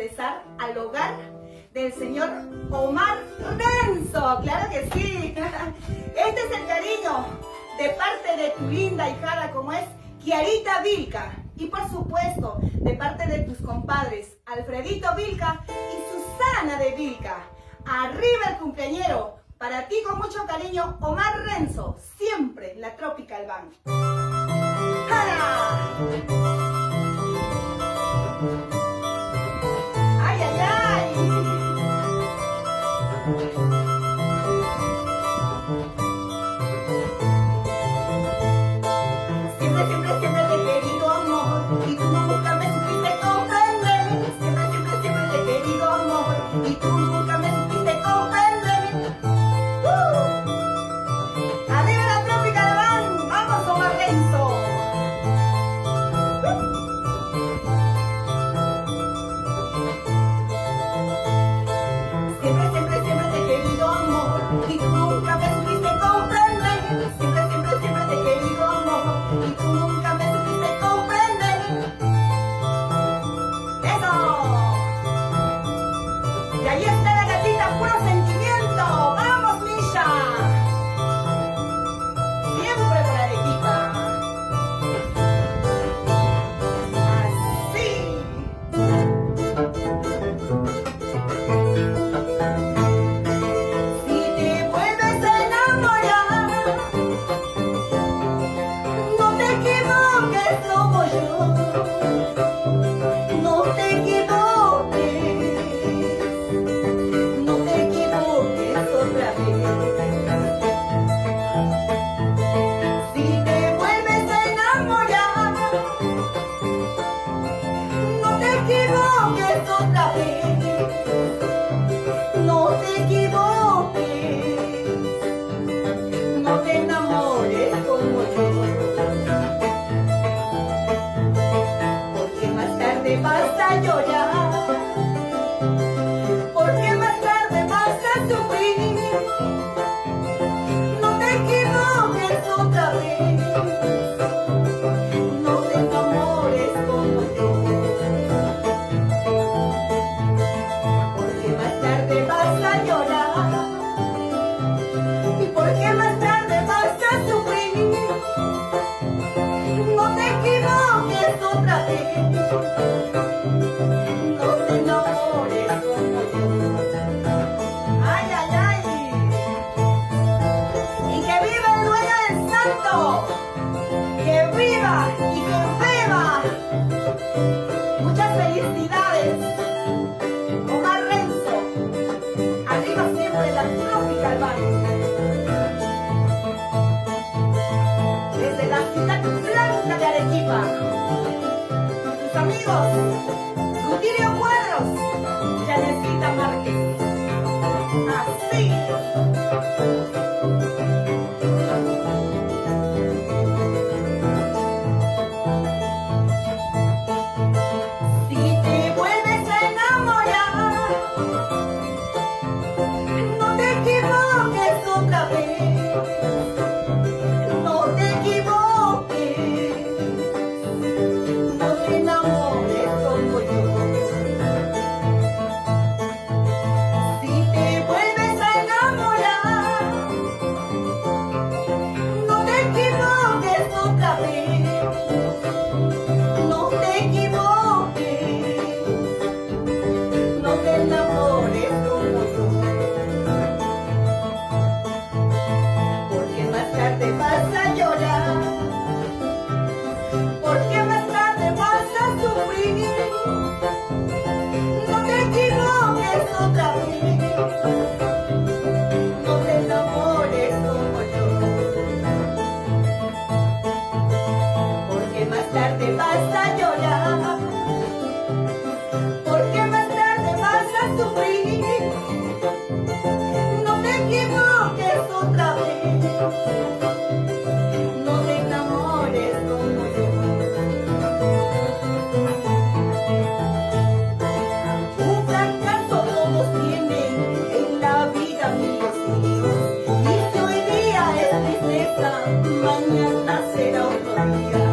ingresar al hogar del señor Omar Renzo. ¡Claro que sí! Este es el cariño de parte de tu linda hijada como es Kiarita Vilca. Y por supuesto, de parte de tus compadres Alfredito Vilca y Susana de Vilca. ¡Arriba el cumpleañero! Para ti con mucho cariño, Omar Renzo, siempre la Tropical Band. ¡Jala! ¡Ay, ay, ay! Siempre, siempre, siempre te he querido amor y tú nunca me supiste comprender. Siempre, siempre, siempre te he querido amor y tú nunca me supiste comprender. ¡Arriba la Tropical Band! ¡Vamos, Omar Renzo! Siempre, siempre, siempre te he querido amor y tú nunca me supiste comprender. Siempre, siempre, siempre te he querido amor y tú nunca me supiste comprender. ¡Eso! Y ahí está la gatita, puro sentimiento. ¡Vamos, Misha! Siempre con Arequipa. Así. Si te vuelves a enamorar, no te equivoques como yo. No te equivoques. No te equivoques otra vez. Si te vuelves a enamorar, no te equivoques otra vez. No te equivoques. No te enamores como yo. Porque más tarde vas a llorar. Porque más tarde vas a sufrir. No te equivoques otra vez. No te enamores como yo. Porque más tarde vas a llorar. Y porque más tarde vas a sufrir. No te equivoques otra vez. No te enamores como yo. ¡Ay, ay, ay! ¡Y que viva el dueño del santo! ¡Que viva y que beba! Muchas felicidades, Omar Renzo. Arriba siempre la Tropical Band. Desde la ciudad blanca de Arequipa. Tus amigos, Rutilio Cuadros, Yanecita Márquez. Así. Si te vuelves a enamorar, no te equivoques otra vez. No te equivoques. No te enamores como yo. Si te vuelves a enamorar, no te equivoques otra vez. No te equivoques. No te enamores como yo. Porque más tarde vas a llorar. Porque más tarde vas a sufrir. No te equivoques otra vez. No te enamores como yo. Porque más tarde vas a llorar. Porque más tarde vas a sufrir. No te equivoques otra vez. No te enamores como yo. Un fracaso todos tienen en la vida, amigos míos. Y si hoy día es tristeza, mañana será otro día.